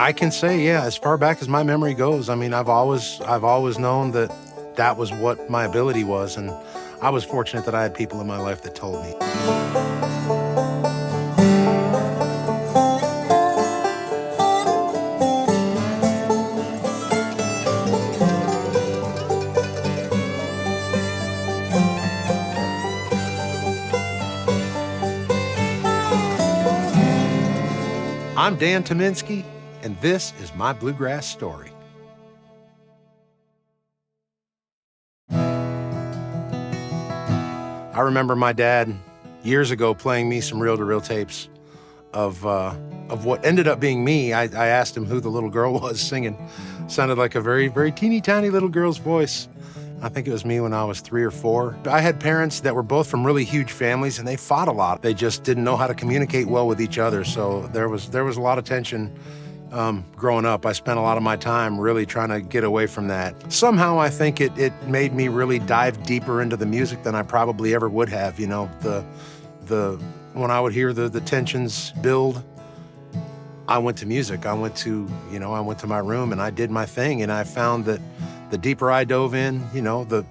I can say, yeah, as far back as my memory goes, I mean, I've always known that that was what my ability was, and I was fortunate that I had people in my life that told me. I'm Dan Tyminski, and this is my Bluegrass Story. I remember my dad years ago playing me some reel-to-reel tapes of what ended up being me. I asked him who the little girl was singing. Sounded like a very, very teeny tiny little girl's voice. I think it was me when I was 3 or 4. I had parents that were both from really huge families, and they fought a lot. They just didn't know how to communicate well with each other, so there was a lot of tension growing up. I spent a lot of my time really trying to get away from that. Somehow I think it made me really dive deeper into the music than I probably ever would have. You know, when I would hear the tensions build, I went to music. I went to my room and I did my thing, and I found that the deeper I dove in, the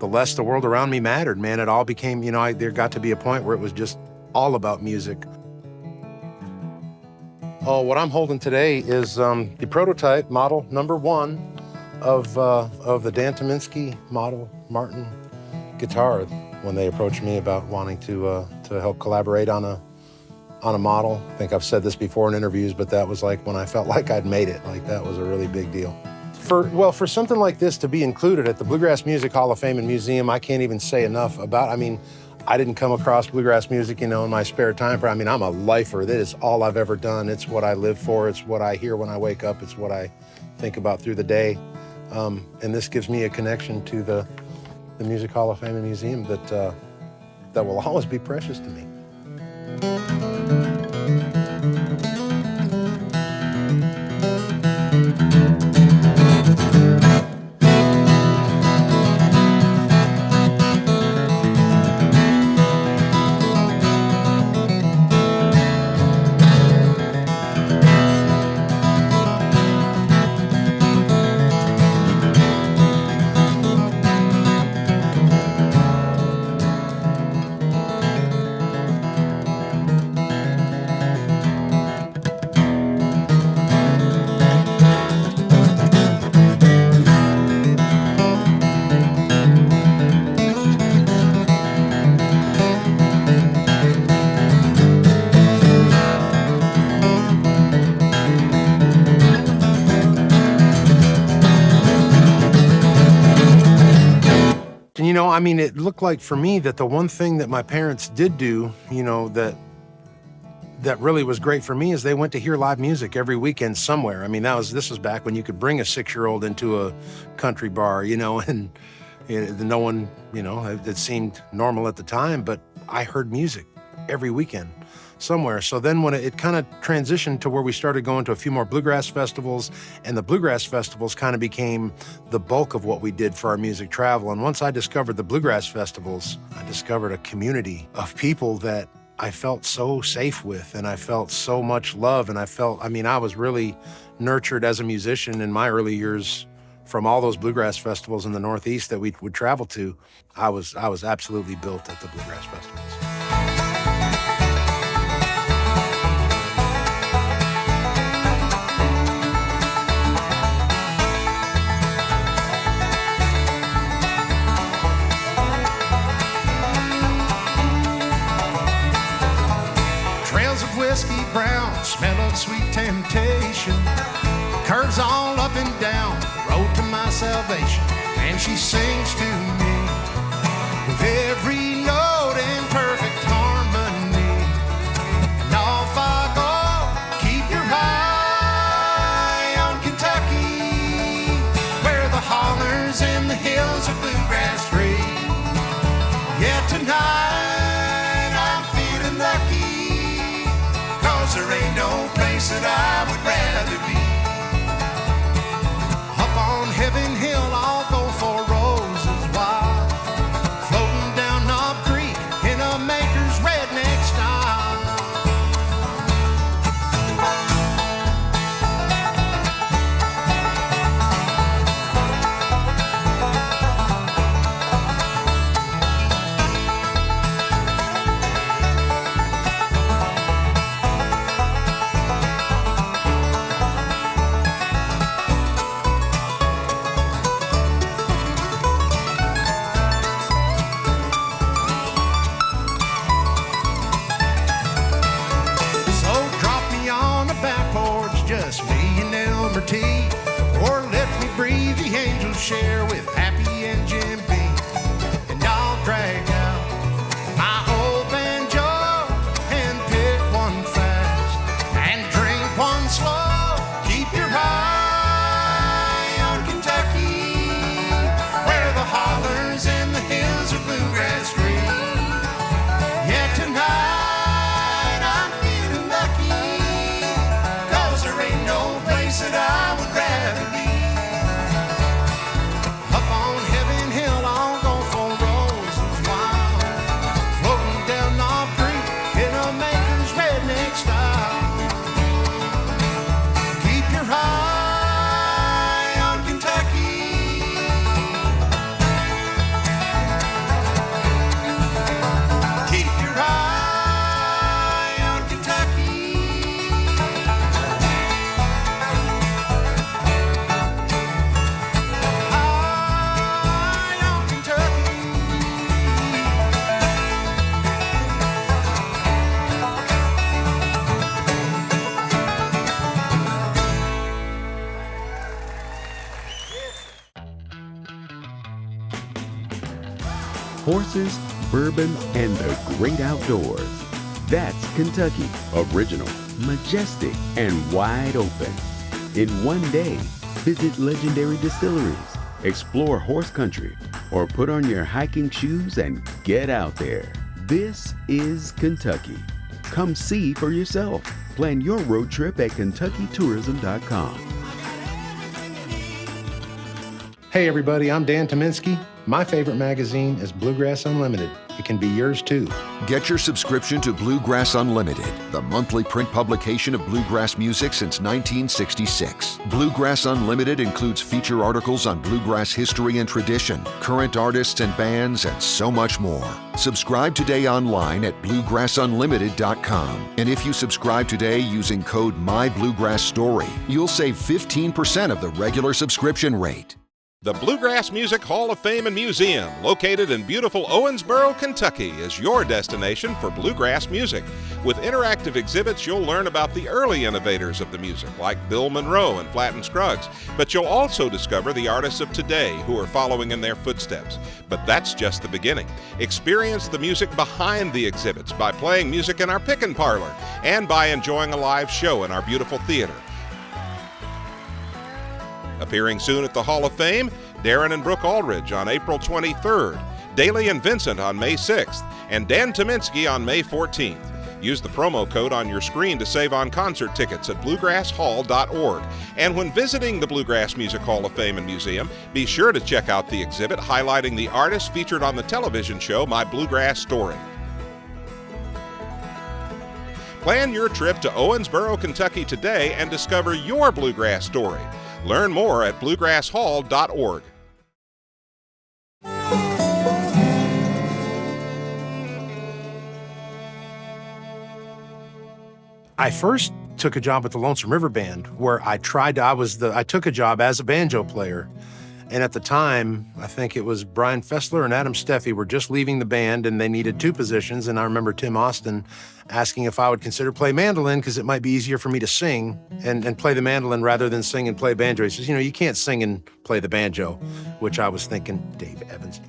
less the world around me mattered, man. It all became, there got to be a point where it was just all about music. Oh, what I'm holding today is the prototype model number 1 of the Dan Tyminski model Martin guitar. When they approached me about wanting to help collaborate on a model, I think I've said this before in interviews, but that was like when I felt like I'd made it. Like that was a really big deal. For something like this to be included at the Bluegrass Music Hall of Fame and Museum, I can't even say enough about. I mean, I didn't come across bluegrass music, in my spare time. I mean, I'm a lifer. That is all I've ever done. It's what I live for. It's what I hear when I wake up. It's what I think about through the day. And this gives me a connection to the Music Hall of Fame and Museum that will always be precious to me. I mean, it looked like for me that the one thing that my parents did do, that really was great for me is they went to hear live music every weekend somewhere. I mean, this was back when you could bring a 6-year-old into a country bar, and no one, it seemed normal at the time, but I heard music every weekend somewhere. So then when it kind of transitioned to where we started going to a few more bluegrass festivals, and the bluegrass festivals kind of became the bulk of what we did for our music travel. And once I discovered the bluegrass festivals, I discovered a community of people that I felt so safe with, and I felt so much love, and I was really nurtured as a musician in my early years from all those bluegrass festivals in the Northeast that we would travel to. I was absolutely built at the bluegrass festivals. Whiskey brown, smell of sweet temptation, curves all up and down the road to my salvation. And she sings to me with every note in perfect harmony. And off I go, keep your eye on Kentucky, where the hollers and the hills of bluegrass free. Yeah, tonight I'm feeling lucky, there ain't no place that I would rather be. Up on Heaven Hill, I'll go for roses wild. back porch, just me and Elmer T. Or let me breathe the angels share with Pappy and Jim B. And I'll drag out my old banjo and pick one fast and drink one slow. Keep your eye on Kentucky, where the hollers and the hills are bluegrass green. Yeah, tonight I'm feeling lucky, 'cause there ain't no place that I would rather be. Up on Heaven Hill, I'll go for Rose's Wild, floating down Knob Creek in a maker's redneck style. Keep your eye on Kentucky. Keep your eye on Kentucky. Eye on Kentucky. Horses, bourbon, and the great outdoors. That's Kentucky. Original, majestic, and wide open. In one day, visit legendary distilleries, explore horse country, or put on your hiking shoes and get out there. This is Kentucky. Come see for yourself. Plan your road trip at KentuckyTourism.com. Hey everybody, I'm Dan Tyminski. My favorite magazine is Bluegrass Unlimited. It can be yours too. Get your subscription to Bluegrass Unlimited, the monthly print publication of bluegrass music since 1966. Bluegrass Unlimited includes feature articles on bluegrass history and tradition, current artists and bands, and so much more. Subscribe today online at bluegrassunlimited.com. And if you subscribe today using code MyBluegrassStory, you'll save 15% of the regular subscription rate. The Bluegrass Music Hall of Fame and Museum, located in beautiful Owensboro, Kentucky, is your destination for bluegrass music. With interactive exhibits, you'll learn about the early innovators of the music, like Bill Monroe and Flatt & Scruggs. But you'll also discover the artists of today who are following in their footsteps. But that's just the beginning. Experience the music behind the exhibits by playing music in our pick-and parlor and by enjoying a live show in our beautiful theater. Appearing soon at the Hall of Fame, Darren and Brooke Aldridge on April 23rd, Daly and Vincent on May 6th, and Dan Tyminski on May 14th. Use the promo code on your screen to save on concert tickets at bluegrasshall.org. And when visiting the Bluegrass Music Hall of Fame and Museum, be sure to check out the exhibit highlighting the artists featured on the television show My Bluegrass Story. Plan your trip to Owensboro, Kentucky today and discover your bluegrass story. Learn more at bluegrasshall.org. I first took a job at the Lonesome River Band where I took a job as a banjo player. And at the time, I think it was Brian Fessler and Adam Steffi were just leaving the band and they needed two positions. And I remember Tim Austin asking if I would consider play mandolin because it might be easier for me to sing and play the mandolin rather than sing and play banjo. He says, you know, you can't sing and play the banjo, which I was thinking, Dave Evans.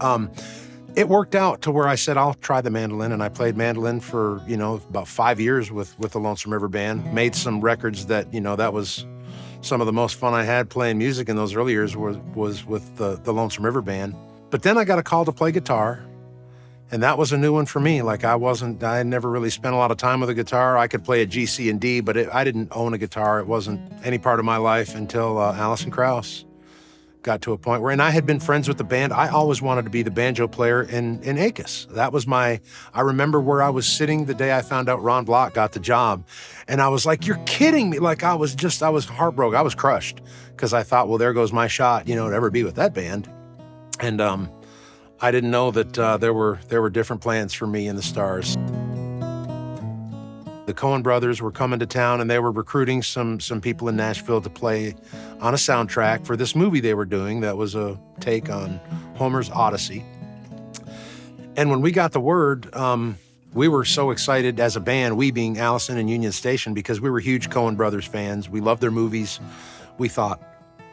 It worked out to where I said, I'll try the mandolin. And I played mandolin for, about 5 years with the Lonesome River Band, made some records that, that was some of the most fun I had playing music in those early years was with the Lonesome River Band. But then I got a call to play guitar, and that was a new one for me. Like I had never really spent a lot of time with a guitar. I could play a G, C, and D, but I didn't own a guitar. It wasn't any part of my life until Alison Krauss got to a point where, and I had been friends with the band. I always wanted to be the banjo player in ACUS. That was I remember where I was sitting the day I found out Ron Block got the job. And I was like, you're kidding me. Like I was heartbroken. I was crushed because I thought, well, there goes my shot, to ever be with that band. And I didn't know that there were different plans for me in the stars. The Coen brothers were coming to town and they were recruiting some people in Nashville to play on a soundtrack for this movie they were doing that was a take on Homer's Odyssey. And when we got the word, we were so excited as a band, we being Allison and Union Station, because we were huge Coen Brothers fans. We loved their movies. We thought,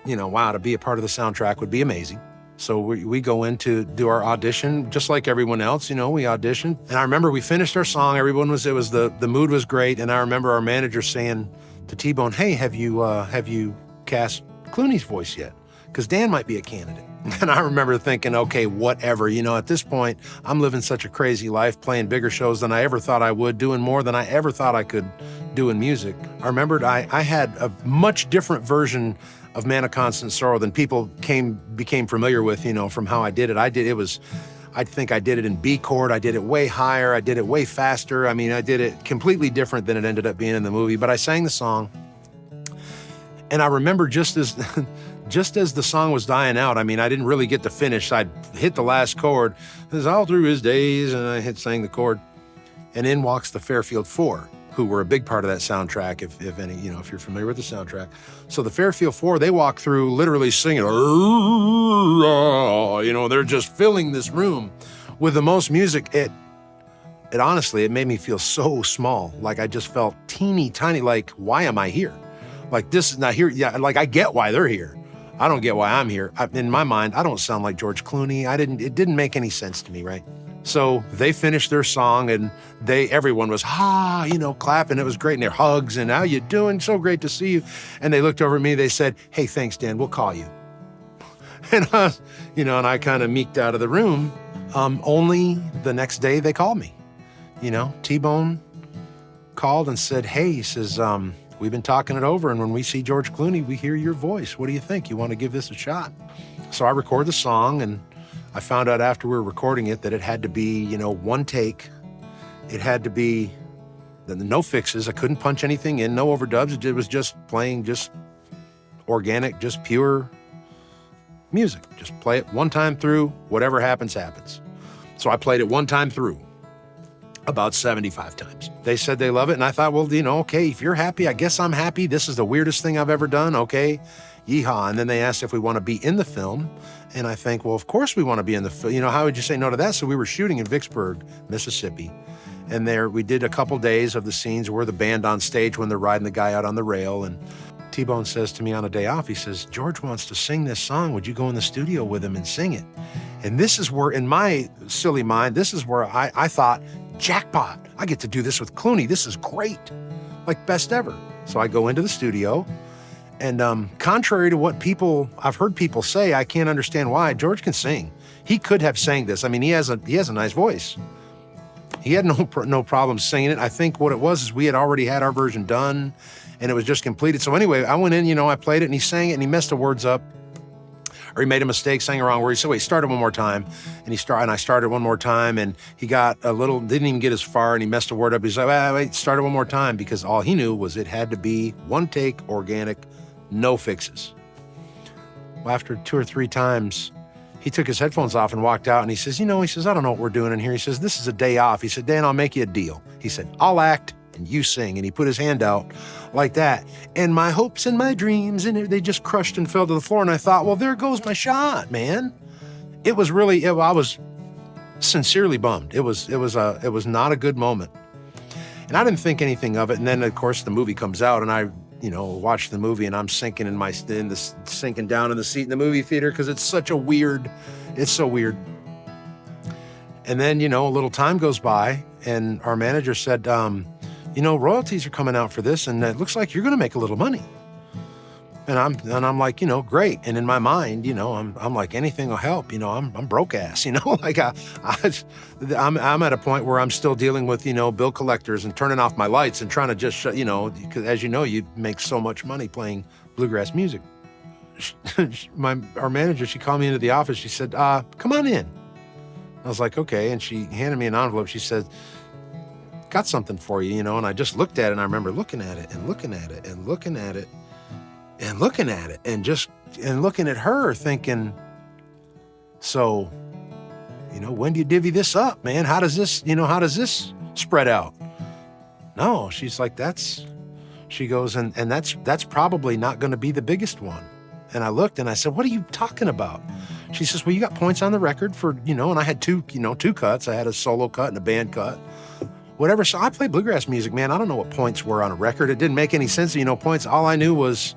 wow, to be a part of the soundtrack would be amazing. So we go in to do our audition, just like everyone else, we auditioned. And I remember we finished our song. The mood was great. And I remember our manager saying to T-Bone, hey, have you cast Clooney's voice yet? Because Dan might be a candidate. And I remember thinking, okay, whatever. At this point, I'm living such a crazy life, playing bigger shows than I ever thought I would, doing more than I ever thought I could do in music. I remembered I had a much different version of Man of Constant Sorrow than people became familiar with, from how I did it. I think I did it in B chord. I did it way higher. I did it way faster. I did it completely different than it ended up being in the movie. But I sang the song, and I remember just as the song was dying out, I didn't really get to finish. I'd hit the last chord. It was all through his days, and I sang the chord. And in walks the Fairfield Four, who were a big part of that soundtrack, if you're familiar with the soundtrack. So the Fairfield Four, they walk through literally singing, they're just filling this room with the most music. It honestly, it made me feel so small. Like I just felt teeny tiny, like, why am I here? Like this is not here. Yeah, like I get why they're here. I don't get why I'm here. In my mind, I don't sound like George Clooney. It didn't make any sense to me, right? So they finished their song, and everyone was, clapping. It was great, and their hugs, and how you doing? So great to see you. And they looked over at me, they said, hey, thanks, Dan, we'll call you. And, and I kind of meeked out of the room. Only the next day they called me. T-Bone called and said, hey, he says, we've been talking it over, and when we see George Clooney, we hear your voice. What do you think? You want to give this a shot? So I record the song, and I found out after we were recording it that it had to be, one take. It had to be no fixes. I couldn't punch anything in, no overdubs. It was just playing, just organic, just pure music. Just play it one time through, whatever happens, happens. So I played it one time through, about 75 times. They said they love it, and I thought, well, okay, if you're happy, I guess I'm happy. This is the weirdest thing I've ever done, okay, yeehaw. And then they asked if we want to be in the film, and I think, well, of course we want to be in the film. How would you say no to that? So we were shooting in Vicksburg, Mississippi, and there we did a couple days of the scenes where the band on stage when they're riding the guy out on the rail, and T-Bone says to me on a day off, he says, George wants to sing this song. Would you go in the studio with him and sing it? And this is where, in my silly mind, this is where I thought, jackpot, I get to do this with Clooney. This is great, like best ever. So I go into the studio, and contrary to what I've heard people say, I can't understand why, George can sing. He could have sang this. He has a nice voice. He had no problem singing it. I think what it was is we had already had our version done, and it was just completed. So anyway, I went in, I played it, and he sang it, and he messed the words up. Or he made a mistake, sang a wrong word. He said, wait, start it one more time. And I started one more time, and he got didn't even get as far, and he messed a word up. He's like, wait, start it one more time, because all he knew was it had to be one take, organic, no fixes. Well, after 2 or 3 times, he took his headphones off and walked out, and he says, I don't know what we're doing in here. He says, this is a day off. He said, Dan, I'll make you a deal. He said, I'll act and you sing. And he put his hand out like that. And my hopes and my dreams, and they just crushed and fell to the floor. And I thought, well, there goes my shot, man. It was really, I was sincerely bummed. It was not a good moment. And I didn't think anything of it. And then, of course, the movie comes out, and I watch the movie, and I'm sinking sinking down in the seat in the movie theater, because it's so weird. And then, a little time goes by, and our manager said, royalties are coming out for this, and it looks like you're going to make a little money. And I'm like, great. And in my mind, I'm like, anything will help. I'm broke ass. Like I'm at a point where I'm still dealing with bill collectors and turning off my lights and trying to just because as you make so much money playing bluegrass music. Our manager, she called me into the office. She said, come on in. I was like, okay. And she handed me an envelope. She said, got something for you, and I just looked at it, and I remember looking at it and looking at it and looking at it and looking at it and looking at her thinking, so, when do you divvy this up, man? How does this spread out? No, she's like, she goes, and that's probably not going to be the biggest one. And I looked and I said, what are you talking about? She says, well, you got points on the record for, and I had two cuts. I had a solo cut and a band cut. whatever. So I played bluegrass music, man. I don't know what points were on a record. It didn't make any sense, points. All I knew was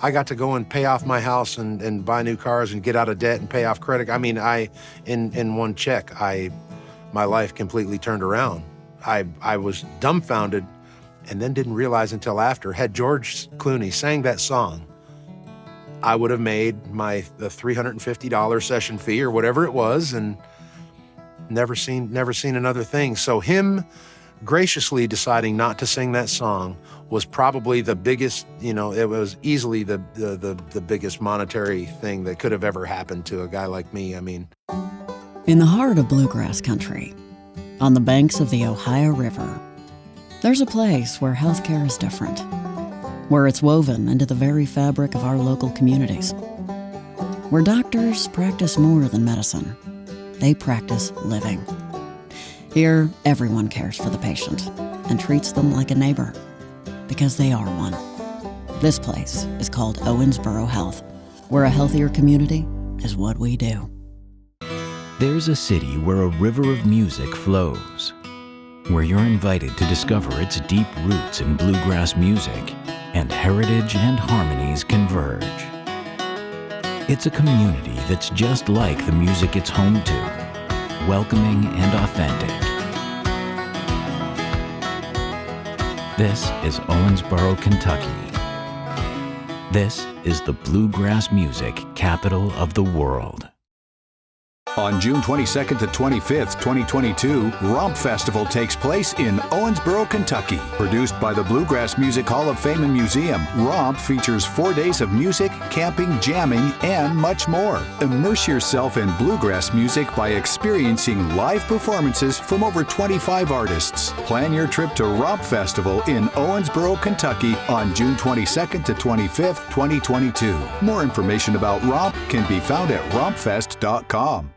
I got to go and pay off my house and buy new cars and get out of debt and pay off credit. I mean, in one check, my life completely turned around. I was dumbfounded and then didn't realize until after. Had George Clooney sang that song, I would have made the $350 session fee or whatever it was, and never seen another thing. So him graciously deciding not to sing that song was probably the biggest, it was easily the biggest monetary thing that could have ever happened to a guy like me. I mean, in the heart of bluegrass country, on the banks of the Ohio River, there's a place where healthcare is different, where it's woven into the very fabric of our local communities, where doctors practice more than medicine. They practice living. Here, everyone cares for the patient and treats them like a neighbor, because they are one. This place is called Owensboro Health, where a healthier community is what we do. There's a city where a river of music flows, where you're invited to discover its deep roots in bluegrass music and heritage and harmonies converge. It's a community that's just like the music it's home to, welcoming and authentic. This is Owensboro, Kentucky. This is the bluegrass music capital of the world. On June 22nd to 25th, 2022, ROMP Festival takes place in Owensboro, Kentucky. Produced by the Bluegrass Music Hall of Fame and Museum, ROMP features 4 days of music, camping, jamming, and much more. Immerse yourself in bluegrass music by experiencing live performances from over 25 artists. Plan your trip to ROMP Festival in Owensboro, Kentucky on June 22nd to 25th, 2022. More information about ROMP can be found at rompfest.com.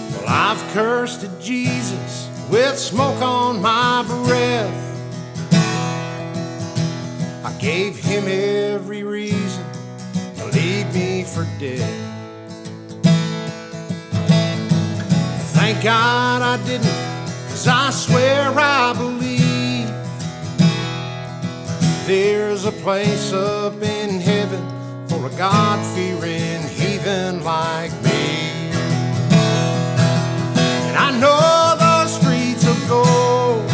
Well, I've cursed at Jesus with smoke on my breath. I gave him every reason to leave me for dead. Thank God I didn't, 'cause I swear I believe there's a place up in heaven for a God-fearing heathen like me. And I know those streets of gold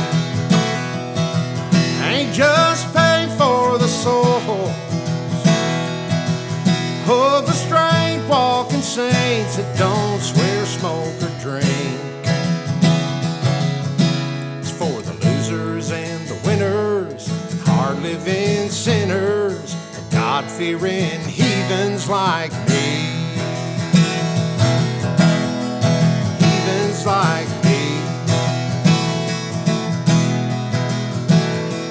ain't just paid for the soul of the straight walking saints that don't swear, smoke, or drink. It's for the losers and the winners, hard-living sinners, and God-fearing heathens like me. Heathens like me.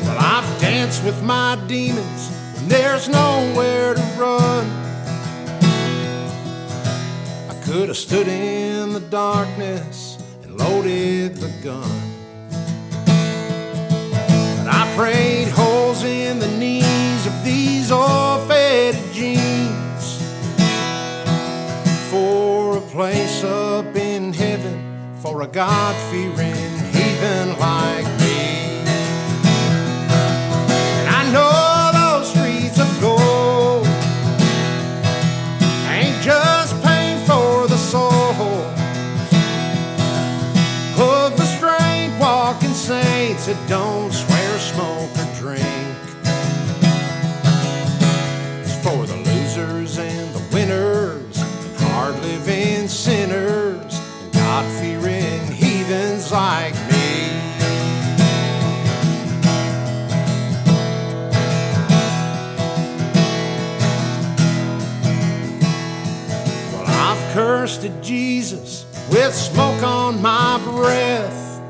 Well, I've danced with my demons when there's nowhere to run. Could have stood in the darkness and loaded the gun. But I prayed holes in the knees of these old faded jeans for a place up in heaven for a God-fearing heathen like me. And I know those streets of gold ain't just for the soul of the straight walking saints that don't swear, smoke, or drink. It's for the losers and the winners, and hard-living sinners, and God-fearing heathens like me. Cursed at Jesus with smoke on my breath.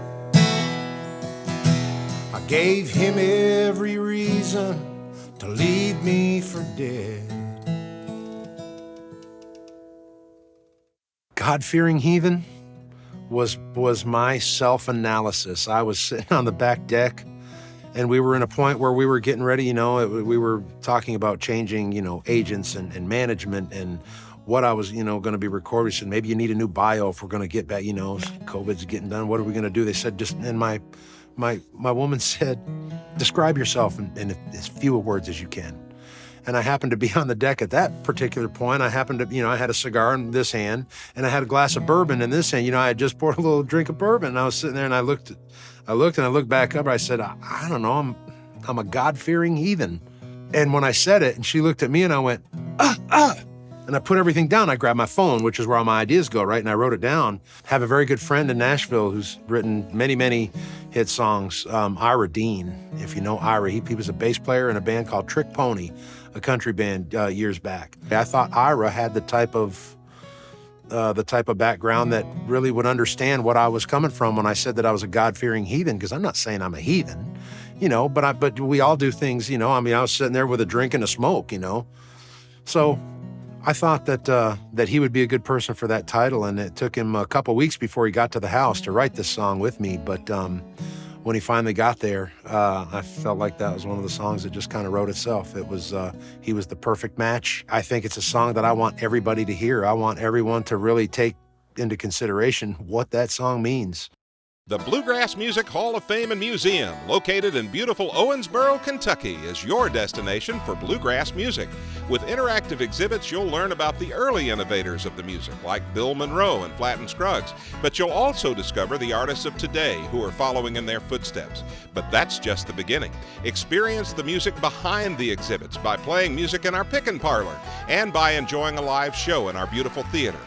I gave him every reason to leave me for dead. God-fearing heathen was my self-analysis. I was sitting on the back deck, and we were in a point where we were getting ready, we were talking about changing, agents and management and what I was, going to be recording. We said, maybe you need a new bio if we're going to get back, COVID's getting done. What are we going to do? They said, and my woman said, describe yourself in as few words as you can. And I happened to be on the deck at that particular point. I happened to, I had a cigar in this hand, and I had a glass of bourbon in this hand. I had just poured a little drink of bourbon, and I was sitting there, and I looked and I looked back up. I said, I don't know, I'm a God-fearing heathen. And when I said it, and she looked at me, and I went, and I put everything down. I grabbed my phone, which is where all my ideas go, right? And I wrote it down. I have a very good friend in Nashville who's written many, many hit songs. Ira Dean, if you know Ira, he was a bass player in a band called Trick Pony, a country band years back. I thought Ira had the type of background that really would understand what I was coming from when I said that I was a God-fearing heathen, because I'm not saying I'm a heathen, but we all do things, I was sitting there with a drink and a smoke, So I thought that he would be a good person for that title, and it took him a couple weeks before he got to the house to write this song with me. But when he finally got there, I felt like that was one of the songs that just kind of wrote itself. He was the perfect match. I think it's a song that I want everybody to hear. I want everyone to really take into consideration what that song means. The Bluegrass Music Hall of Fame and Museum, located in beautiful Owensboro, Kentucky, is your destination for bluegrass music. With interactive exhibits, you'll learn about the early innovators of the music, like Bill Monroe and Flatt and Scruggs, but you'll also discover the artists of today who are following in their footsteps. But that's just the beginning. Experience the music behind the exhibits by playing music in our pick-and parlor and by enjoying a live show in our beautiful theater.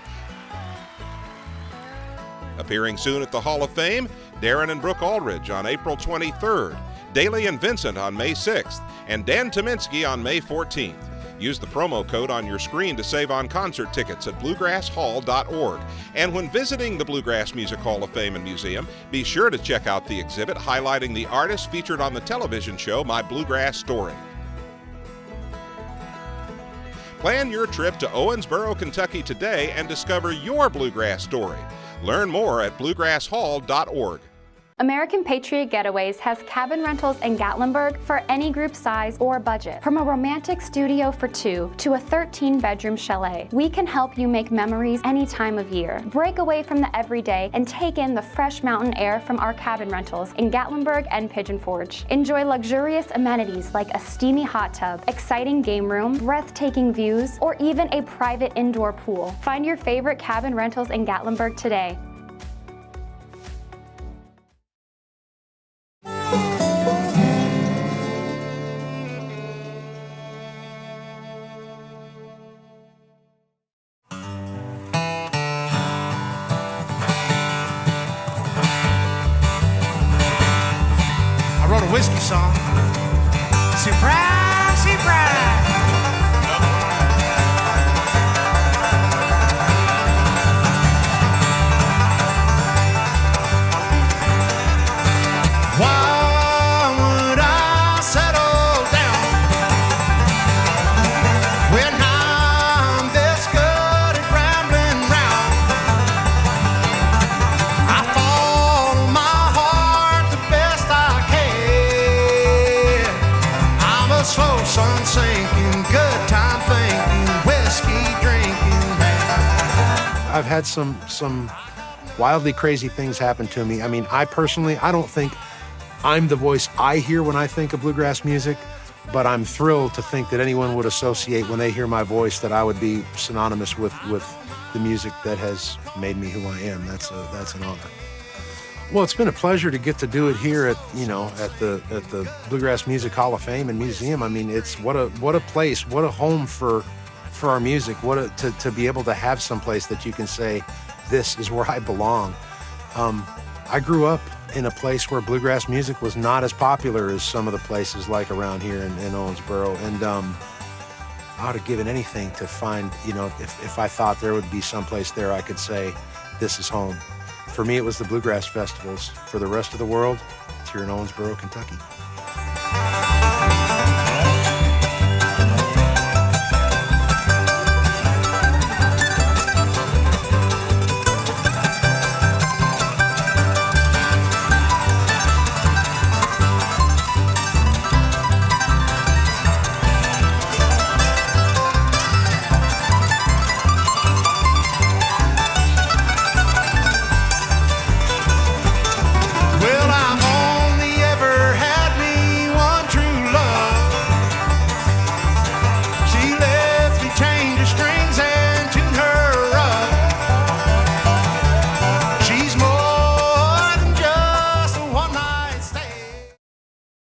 Appearing soon at the Hall of Fame, Darren and Brooke Aldridge on April 23rd, Daly and Vincent on May 6th, and Dan Tyminski on May 14th. Use the promo code on your screen to save on concert tickets at bluegrasshall.org. And when visiting the Bluegrass Music Hall of Fame and Museum, be sure to check out the exhibit highlighting the artists featured on the television show My Bluegrass Story. Plan your trip to Owensboro, Kentucky today and discover your bluegrass story. Learn more at bluegrasshall.org. American Patriot Getaways has cabin rentals in Gatlinburg for any group size or budget. From a romantic studio for two to a 13-bedroom chalet, we can help you make memories any time of year. Break away from the everyday and take in the fresh mountain air from our cabin rentals in Gatlinburg and Pigeon Forge. Enjoy luxurious amenities like a steamy hot tub, exciting game room, breathtaking views, or even a private indoor pool. Find your favorite cabin rentals in Gatlinburg today. Whiskey song. Surprise, surprise. Why would I settle down when I'm this good at rambling round? I follow my heart the best I can. I'm a slow sun sinking, good time thinking, whiskey drinking man. I've had some wildly crazy things happen to me. I mean, I don't think I'm the voice I hear when I think of bluegrass music, but I'm thrilled to think that anyone would associate when they hear my voice that I would be synonymous with the music that has made me who I am. That's an honor. Well, it's been a pleasure to get to do it here at the Bluegrass Music Hall of Fame and Museum. I mean, it's what a place, what a home for our music. To be able to have some place that you can say, this is where I belong. I grew up in a place where bluegrass music was not as popular as some of the places like around here in Owensboro, and I would have given anything to find, if I thought there would be someplace there I could say, this is home. For me, it was the Bluegrass Festivals. For the rest of the world, it's here in Owensboro, Kentucky.